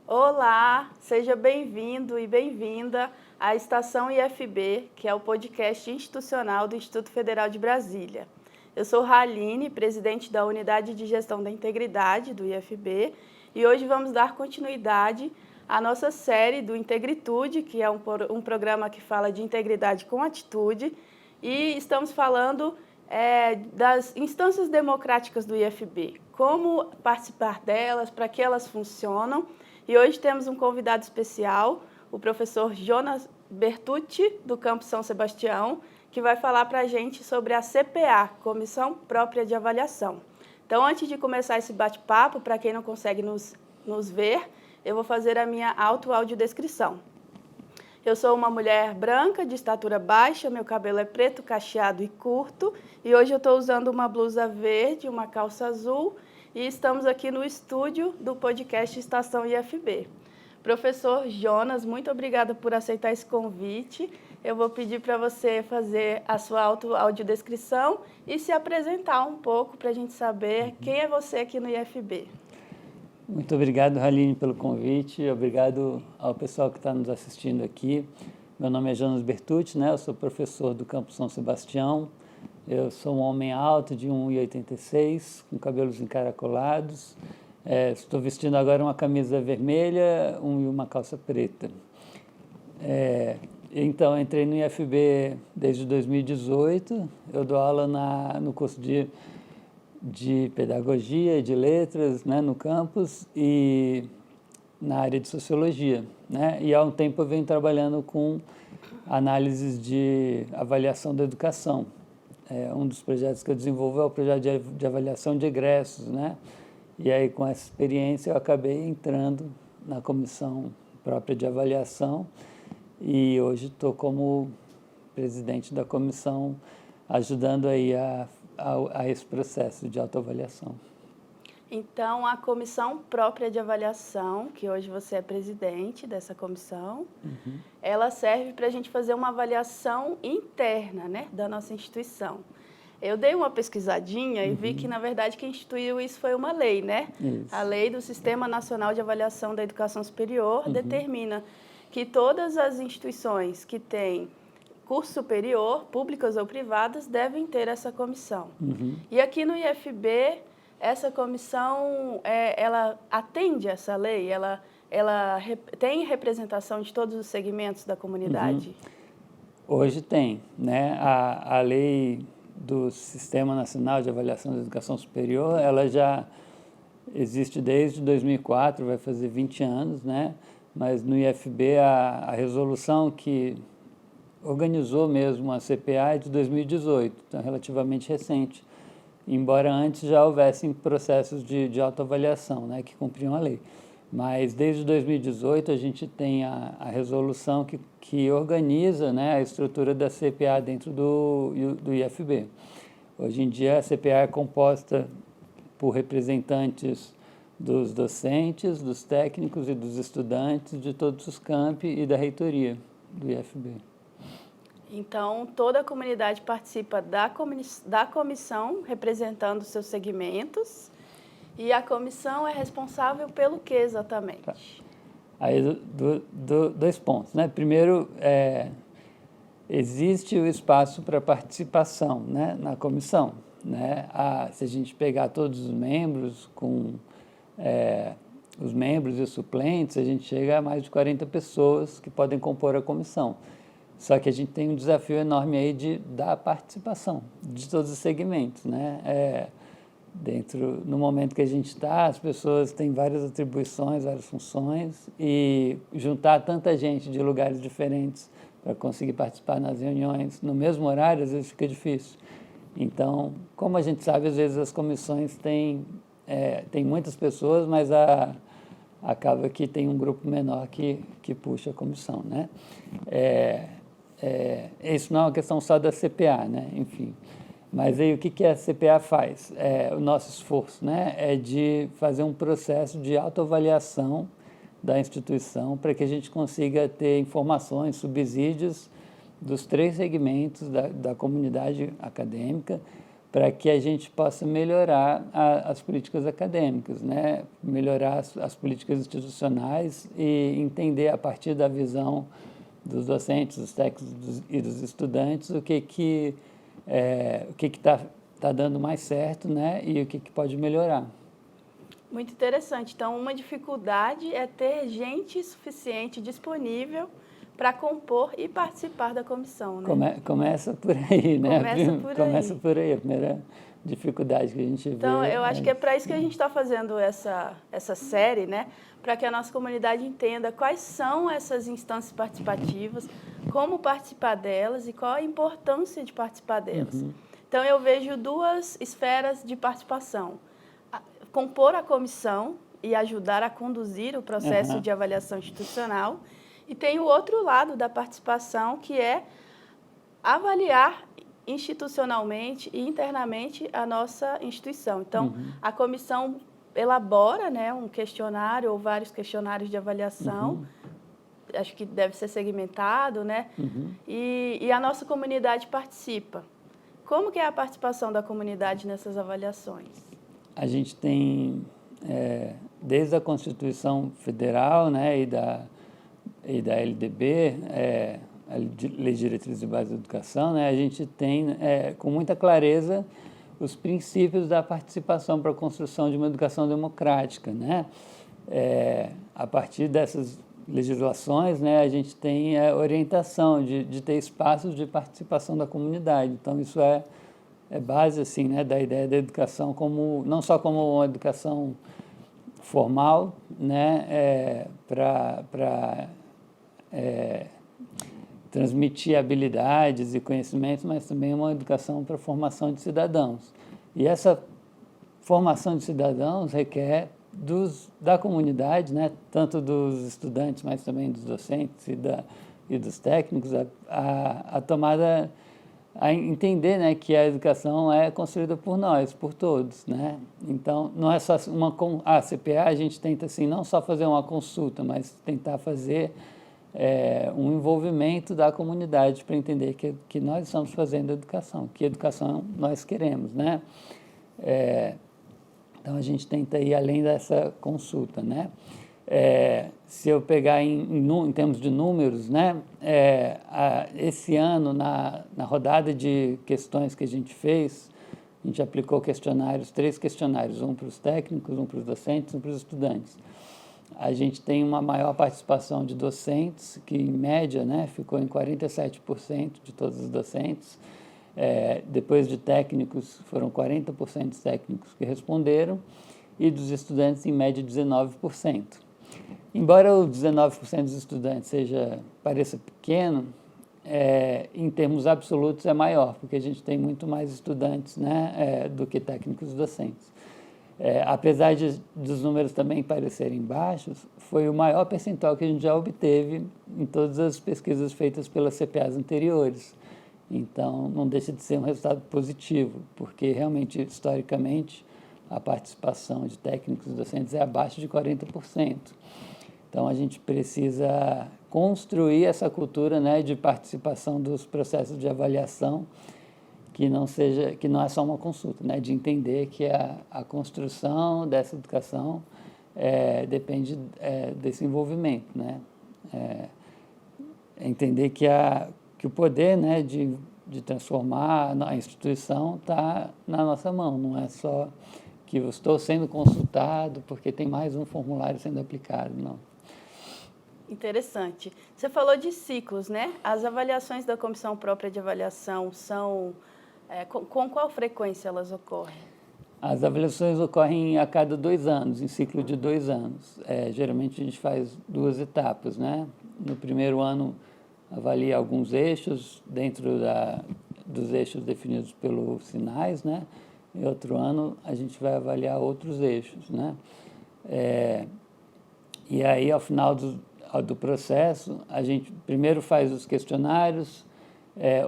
Olá, seja bem-vindo e bem-vinda à Estação IFB, que é o podcast institucional do Instituto Federal de Brasília. Eu sou Raline, presidente da Unidade de Gestão da Integridade do IFB, e hoje vamos dar continuidade à nossa série do Integritude, que é um programa que fala de integridade com atitude, e estamos falando das instâncias democráticas do IFB, como participar delas, para que elas funcionam. E hoje temos um convidado especial, o professor Jonas Bertucci, do Campus São Sebastião, que vai falar para a gente sobre a CPA, Comissão Própria de Avaliação. Então, antes de começar esse bate-papo, para quem não consegue nos ver, eu vou fazer a minha audiodescrição. Eu sou uma mulher branca, de estatura baixa, meu cabelo é preto, cacheado e curto, e hoje eu estou usando uma blusa verde, uma calça azul, e estamos aqui no estúdio do podcast Estação IFB. Professor Jonas, muito obrigada por aceitar esse convite. Eu vou pedir para você fazer a sua audiodescrição e se apresentar um pouco para a gente saber quem é você aqui no IFB. Muito obrigado, Raline, pelo convite. Obrigado ao pessoal que está nos assistindo aqui. Meu nome é Jonas Bertucci, né? Eu sou professor do Campus São Sebastião. Eu sou um homem alto, de 1,86 m, com cabelos encaracolados. Estou vestindo agora uma camisa vermelha e uma calça preta. Então, entrei no IFB desde 2018. Eu dou aula no curso de Pedagogia e de Letras, né, no campus, e na área de Sociologia, né? E há um tempo eu venho trabalhando com análises de avaliação da educação. Um dos projetos que eu desenvolvo é o projeto de avaliação de egressos, né? E aí, com essa experiência, eu acabei entrando na Comissão Própria de Avaliação e hoje estou como presidente da comissão, ajudando aí a esse processo de autoavaliação. Então, a Comissão Própria de Avaliação, que hoje você é presidente dessa comissão, ela serve para a gente fazer uma avaliação interna, né, da nossa instituição. Eu dei uma pesquisadinha e vi que, na verdade, quem instituiu isso foi uma lei, né? Isso. A Lei do Sistema Nacional de Avaliação da Educação Superior determina que todas as instituições que têm curso superior, públicas ou privadas, devem ter essa comissão. E aqui no IFB, essa comissão, ela atende essa lei? Ela tem representação de todos os segmentos da comunidade? Hoje tem, né? A lei do Sistema Nacional de Avaliação da Educação Superior, ela já existe desde 2004, vai fazer 20 anos, né? Mas no IFB, a resolução que organizou mesmo a CPA é de 2018, então relativamente recente, embora antes já houvessem processos de autoavaliação, né, que cumpriam a lei. Mas desde 2018 a gente tem a resolução que organiza, né, a estrutura da CPA dentro do IFB. Hoje em dia a CPA é composta por representantes dos docentes, dos técnicos e dos estudantes de todos os campi e da reitoria do IFB. Então, toda a comunidade participa da comissão, representando seus segmentos, e a comissão é responsável pelo que exatamente? Tá. Aí, dois pontos, né? Primeiro, existe o espaço para participação, né, na comissão, né? Se a gente pegar todos os membros, com os membros e os suplentes, a gente chega a mais de 40 pessoas que podem compor a comissão. Só que a gente tem um desafio enorme aí da participação de todos os segmentos, né? No momento que a gente está, as pessoas têm várias atribuições, várias funções, e juntar tanta gente de lugares diferentes para conseguir participar nas reuniões no mesmo horário, às vezes fica difícil. Então, como a gente sabe, às vezes as comissões têm muitas pessoas, mas acaba que tem um grupo menor que puxa a comissão, né? Isso não é uma questão só da CPA, né? Enfim. Mas aí o que a CPA faz? O nosso esforço, né, é de fazer um processo de autoavaliação da instituição para que a gente consiga ter informações, subsídios dos 3 segmentos da comunidade acadêmica para que a gente possa melhorar as políticas acadêmicas, né? Melhorar as políticas institucionais e entender a partir da visão dos docentes, dos técnicos e dos estudantes o que está dando mais certo, né? E o que pode melhorar. Muito interessante. Então, uma dificuldade é ter gente suficiente disponível para compor e participar da comissão, né? Começa por aí, né? Começa por aí. A primeira dificuldade que a gente vê. Então, eu acho que é para isso que a gente está fazendo essa série, né? Para que a nossa comunidade entenda quais são essas instâncias participativas, como participar delas e qual a importância de participar delas. Uhum. Então, eu vejo 2 esferas de participação. Compor a comissão e ajudar a conduzir o processo de avaliação institucional. E tem o outro lado da participação, que é avaliar institucionalmente e internamente a nossa instituição. Então, a comissão elabora, né, um questionário ou vários questionários de avaliação, acho que deve ser segmentado, né? E a nossa comunidade participa. Como que é a participação da comunidade nessas avaliações? A gente tem, desde a Constituição Federal, né, e da LDB, a Lei de Diretrizes e Bases da Educação, né, a gente tem, com muita clareza, os princípios da participação para a construção de uma educação democrática, né? A partir dessas legislações, né, a gente tem a orientação de ter espaços de participação da comunidade. Então, isso é base, assim, né, da ideia da educação como, não só como uma educação formal, né, para transmitir habilidades e conhecimentos, mas também uma educação para a formação de cidadãos. E essa formação de cidadãos requer da comunidade, né, tanto dos estudantes, mas também dos docentes e dos técnicos, a tomada, a entender, né, que a educação é construída por nós, por todos, né? Então, não é só a CPA, a gente tenta, assim, não só fazer uma consulta, mas tentar fazer um envolvimento da comunidade para entender que nós estamos fazendo educação, que educação nós queremos, né? Então, a gente tenta ir além dessa consulta, né? Se eu pegar em termos de números, né? Esse ano, na rodada de questões que a gente fez, a gente aplicou 3 questionários, um para os técnicos, um para os docentes, um para os estudantes. A gente tem uma maior participação de docentes, que em média, né, ficou em 47% de todos os docentes. Depois de técnicos, foram 40% dos técnicos que responderam, e dos estudantes, em média, 19%. Embora o 19% dos estudantes pareça pequeno, em termos absolutos é maior, porque a gente tem muito mais estudantes, né, do que técnicos docentes. Apesar dos números também parecerem baixos, foi o maior percentual que a gente já obteve em todas as pesquisas feitas pelas CPAs anteriores. Então, não deixa de ser um resultado positivo, porque realmente, historicamente, a participação de técnicos e docentes é abaixo de 40%. Então, a gente precisa construir essa cultura, né, de participação dos processos de avaliação, que não é só uma consulta, né, de entender que a construção dessa educação depende desse envolvimento, né? Entender que o poder, né, de transformar a instituição está na nossa mão, não é só que eu estou sendo consultado porque tem mais um formulário sendo aplicado, não. Interessante. Você falou de ciclos, né? As avaliações da Comissão Própria de Avaliação são... com qual frequência elas ocorrem? As avaliações ocorrem a cada 2 anos, em ciclo de 2 anos. Geralmente a gente faz 2 etapas, né? No primeiro ano avalia alguns eixos dentro dos eixos definidos pelos sinais, né? E outro ano a gente vai avaliar outros eixos, né? E aí, ao final do processo, a gente primeiro faz os questionários,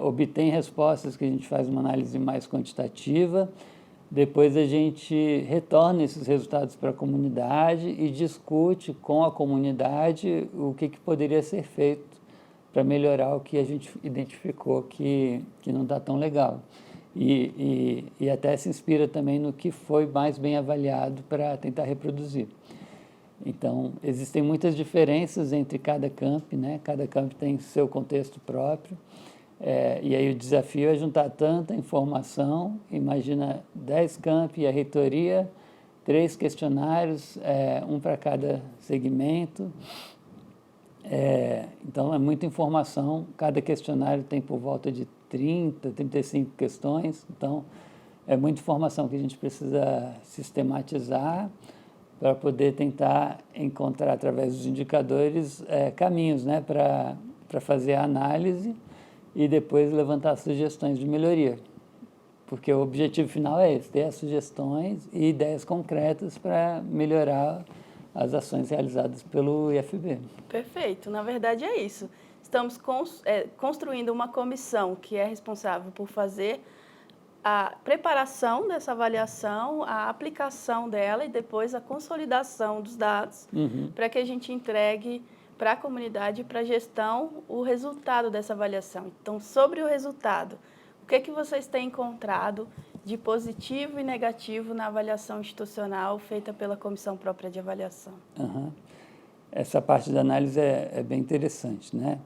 obtém respostas que a gente faz uma análise mais quantitativa, depois a gente retorna esses resultados para a comunidade e discute com a comunidade o que poderia ser feito para melhorar o que a gente identificou que não está tão legal. E até se inspira também no que foi mais bem avaliado para tentar reproduzir. Então, existem muitas diferenças entre cada camp, né? Cada camp tem seu contexto próprio. E aí o desafio é juntar tanta informação, imagina 10 campi, a reitoria, 3 questionários, um para cada segmento. Então é muita informação, cada questionário tem por volta de 30, 35 questões, então é muita informação que a gente precisa sistematizar para poder tentar encontrar, através dos indicadores, caminhos, né, para fazer a análise e depois levantar sugestões de melhoria. Porque o objetivo final é esse, ter as sugestões e ideias concretas para melhorar as ações realizadas pelo IFB. Perfeito, na verdade é isso. Estamos construindo uma comissão que é responsável por fazer a preparação dessa avaliação, a aplicação dela e depois a consolidação dos dados para que a gente entregue para a comunidade e para a gestão o resultado dessa avaliação. Então, sobre o resultado, o que vocês têm encontrado de positivo e negativo na avaliação institucional feita pela Comissão Própria de Avaliação? Essa parte da análise é bem interessante, né?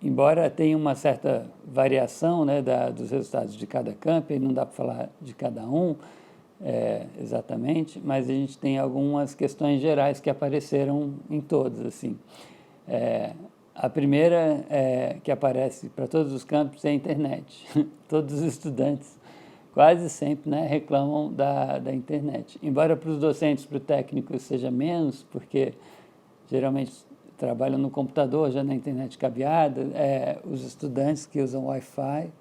Embora tenha uma certa variação, né, dos resultados de cada camp, e não dá para falar de cada um exatamente, mas a gente tem algumas questões gerais que apareceram em todos, assim. A primeira que aparece para todos os campos é a internet. Todos os estudantes quase sempre, né, reclamam da internet. Embora para os docentes, para o técnico seja menos, porque geralmente trabalham no computador, já na internet cabeada, os estudantes que usam Wi-Fi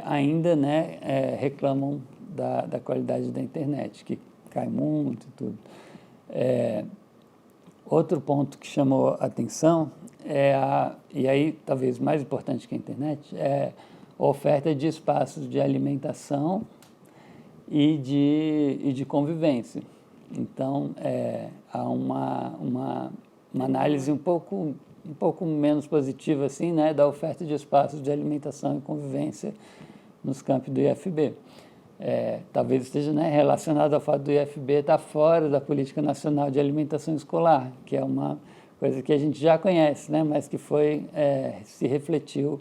ainda, né, reclamam da qualidade da internet, que cai muito e tudo. Outro ponto que chamou a atenção e aí talvez mais importante que a internet, é a oferta de espaços de alimentação e de convivência. Então, há uma análise um pouco menos positiva assim, né, da oferta de espaços de alimentação e convivência nos campi do IFB. Talvez esteja, né, relacionado ao fato do IFB estar fora da Política Nacional de Alimentação Escolar, que é uma coisa que a gente já conhece, né, mas que se refletiu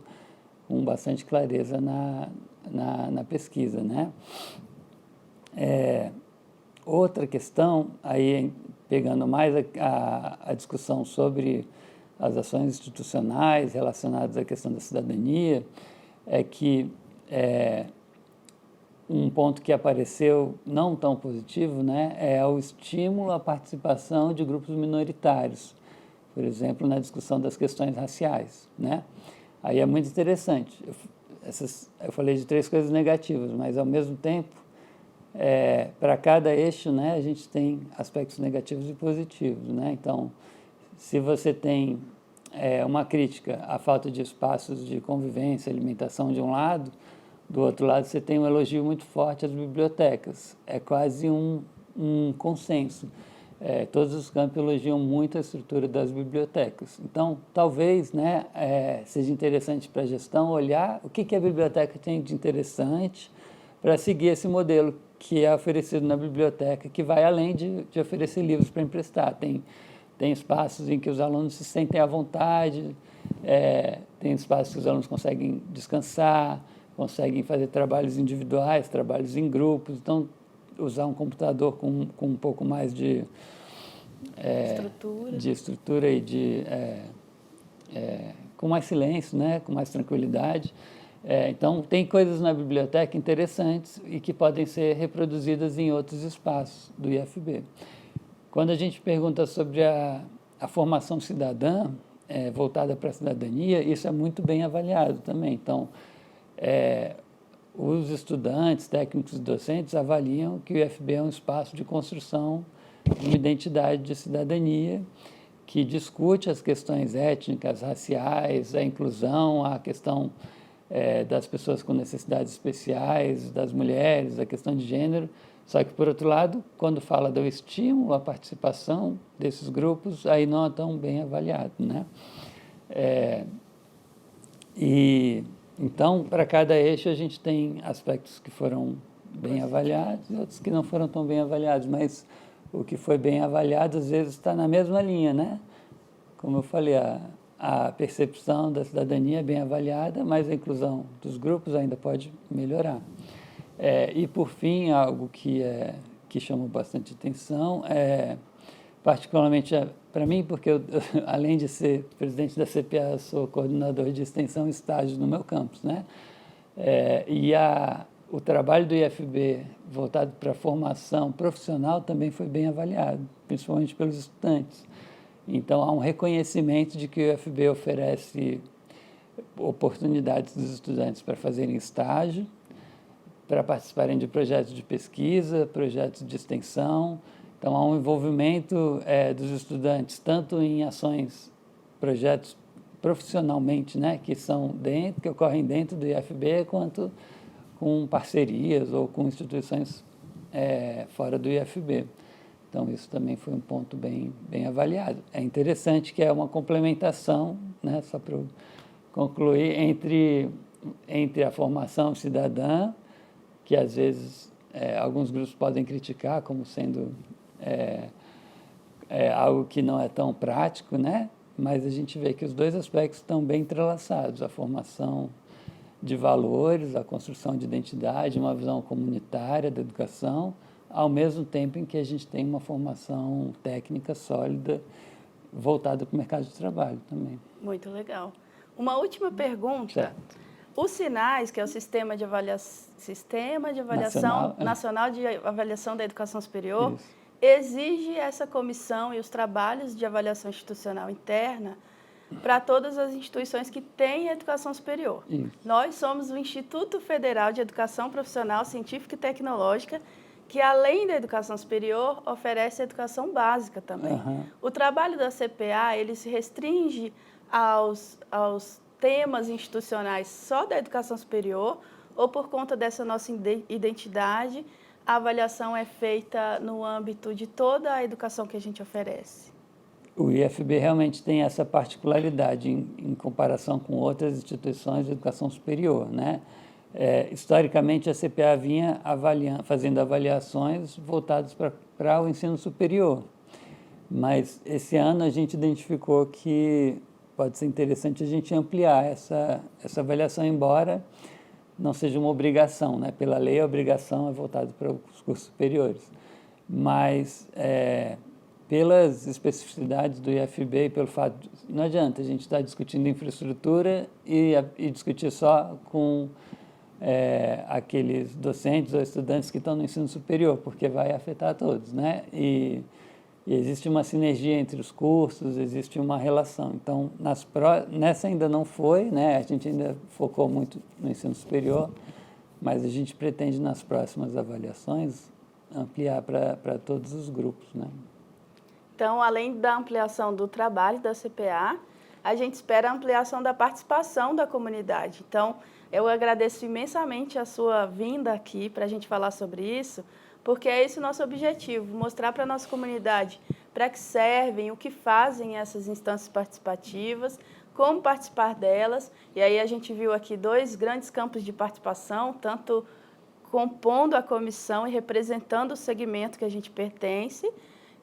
com bastante clareza na pesquisa, né? Outra questão, aí pegando mais a discussão sobre as ações institucionais relacionadas à questão da cidadania, é que um ponto que apareceu não tão positivo, né, é o estímulo à participação de grupos minoritários, por exemplo, na discussão das questões raciais, né? Aí é muito interessante. Eu falei de 3 coisas negativas, mas ao mesmo tempo, para cada eixo, né, a gente tem aspectos negativos e positivos, né? Então, se você tem uma crítica à falta de espaços de convivência, alimentação de um lado, do outro lado você tem um elogio muito forte às bibliotecas. É quase um consenso. Todos os campos elogiam muito a estrutura das bibliotecas. Então, talvez, né, seja interessante para a gestão olhar o que a biblioteca tem de interessante para seguir esse modelo que é oferecido na biblioteca, que vai além de oferecer livros para emprestar. Tem espaços em que os alunos se sentem à vontade, tem espaços que os alunos conseguem descansar, conseguem fazer trabalhos individuais, trabalhos em grupos. Então, usar um computador com um pouco mais de estrutura e com mais silêncio, né? Com mais tranquilidade. Então, tem coisas na biblioteca interessantes e que podem ser reproduzidas em outros espaços do IFB. Quando a gente pergunta sobre a formação cidadã, voltada para a cidadania, isso é muito bem avaliado também. Então, os estudantes, técnicos e docentes avaliam que o IFB é um espaço de construção de uma identidade de cidadania que discute as questões étnicas, raciais, a inclusão, a questão das pessoas com necessidades especiais, das mulheres, a questão de gênero, Só que, por outro lado, quando fala do estímulo à participação desses grupos, aí não é tão bem avaliado, né? Então, para cada eixo, a gente tem aspectos que foram bem avaliados e outros que não foram tão bem avaliados, mas o que foi bem avaliado, às vezes, está na mesma linha, né? Como eu falei, a percepção da cidadania é bem avaliada, mas a inclusão dos grupos ainda pode melhorar. E, por fim, algo que chamou bastante atenção, particularmente para mim, porque eu, além de ser presidente da CPA, sou coordenador de extensão e estágio no meu campus, né? O trabalho do IFB voltado para a formação profissional também foi bem avaliado, principalmente pelos estudantes. Então, há um reconhecimento de que o IFB oferece oportunidades dos estudantes para fazerem estágio, para participarem de projetos de pesquisa, projetos de extensão. Então, há um envolvimento dos estudantes, tanto em ações, projetos profissionalmente, né, que ocorrem dentro do IFB, quanto com parcerias ou com instituições fora do IFB. Então, isso também foi um ponto bem avaliado. É interessante que é uma complementação, né, só para concluir, entre a formação cidadã, que às vezes alguns grupos podem criticar como sendo algo que não é tão prático, né? Mas a gente vê que os dois aspectos estão bem entrelaçados, a formação de valores, a construção de identidade, uma visão comunitária da educação, ao mesmo tempo em que a gente tem uma formação técnica sólida voltada para o mercado de trabalho também. Muito legal. Uma última pergunta. Certo. Os SINAES, que é o Sistema de Avaliação Nacional de Avaliação da Educação Superior, isso, exige essa comissão e os trabalhos de avaliação institucional interna para todas as instituições que têm educação superior. Isso. Nós somos o Instituto Federal de Educação Profissional, Científica e Tecnológica, que, além da educação superior, oferece a educação básica também. Uhum. O trabalho da CPA, ele se restringe aos temas institucionais só da educação superior, ou por conta dessa nossa identidade, a avaliação é feita no âmbito de toda a educação que a gente oferece? O IFB realmente tem essa particularidade em comparação com outras instituições de educação superior, né? Historicamente, a CPA vinha fazendo avaliações voltadas para o ensino superior, mas esse ano a gente identificou que pode ser interessante a gente ampliar essa avaliação, embora não seja uma obrigação, né? Pela lei, a obrigação é voltada para os cursos superiores, mas pelas especificidades do IFB e pelo fato de não adianta a gente estar discutindo infraestrutura e discutir só com aqueles docentes ou estudantes que estão no ensino superior, porque vai afetar todos, né? E existe uma sinergia entre os cursos, existe uma relação. Então, nessa ainda não foi, né? A gente ainda focou muito no ensino superior, mas a gente pretende, nas próximas avaliações, ampliar para todos os grupos, né? Então, além da ampliação do trabalho da CPA, a gente espera a ampliação da participação da comunidade. Então, eu agradeço imensamente a sua vinda aqui para a gente falar sobre isso, porque é esse o nosso objetivo, mostrar para a nossa comunidade para que servem, o que fazem essas instâncias participativas, como participar delas. E aí a gente viu aqui 2 grandes campos de participação, tanto compondo a comissão e representando o segmento que a gente pertence,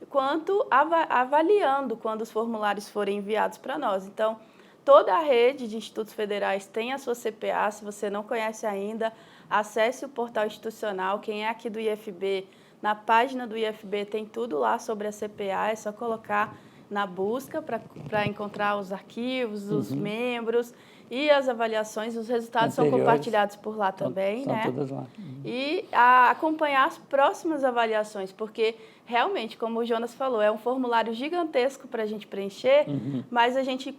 quanto avaliando quando os formulários forem enviados para nós. Então, toda a rede de institutos federais tem a sua CPA. Se você não conhece ainda, acesse o portal institucional. Quem é aqui do IFB, na página do IFB tem tudo lá sobre a CPA, é só colocar na busca para encontrar os arquivos, os membros e as avaliações. Os resultados são compartilhados por lá também, são né? Todas lá. E acompanhar as próximas avaliações, porque realmente, como o Jonas falou, é um formulário gigantesco para a gente preencher, mas a gente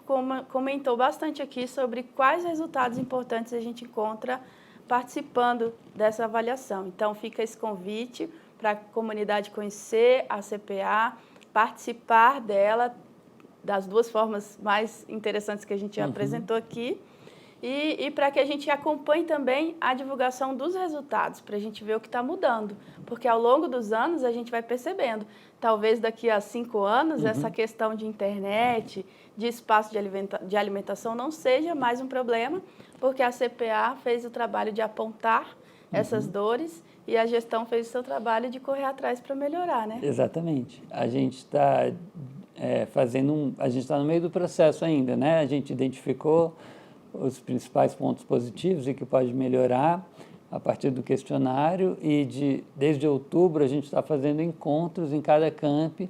comentou bastante aqui sobre quais resultados importantes a gente encontra participando dessa avaliação. Então, fica esse convite para a comunidade conhecer a CPA, participar dela, das 2 formas mais interessantes que a gente apresentou aqui. e para que a gente acompanhe também a divulgação dos resultados, para a gente ver o que está mudando. Porque ao longo dos anos a gente vai percebendo, talvez daqui a 5 anos, essa questão de internet, de espaço de alimentação não seja mais um problema, porque a CPA fez o trabalho de apontar essas dores e a gestão fez o seu trabalho de correr atrás para melhorar, né? Exatamente. A gente está a gente está no meio do processo ainda, né? A gente identificou os principais pontos positivos e que pode melhorar a partir do questionário e desde outubro a gente está fazendo encontros em cada camp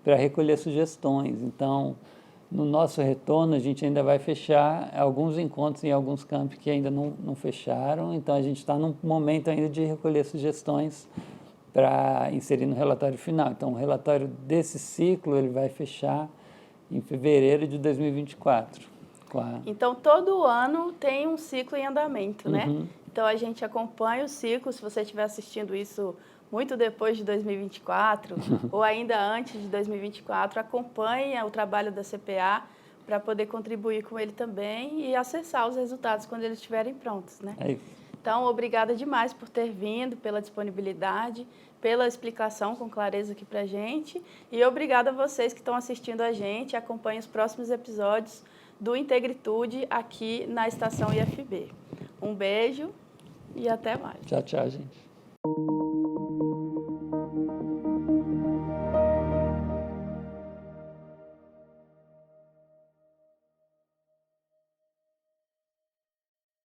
para recolher sugestões. Então, no nosso retorno, a gente ainda vai fechar alguns encontros em alguns campi que ainda não fecharam. Então, a gente está num momento ainda de recolher sugestões para inserir no relatório final. Então, o relatório desse ciclo ele vai fechar em fevereiro de 2024. Então, todo ano tem um ciclo em andamento, né? Então, a gente acompanha o ciclo. Se você estiver assistindo isso muito depois de 2024 ou ainda antes de 2024, acompanhe o trabalho da CPA para poder contribuir com ele também e acessar os resultados quando eles estiverem prontos, né? Então, obrigada demais por ter vindo, pela disponibilidade, pela explicação com clareza aqui para a gente. E obrigada a vocês que estão assistindo a gente. Acompanhem os próximos episódios do Integritude aqui na Estação IFB. Um beijo e até mais. Tchau, tchau, gente.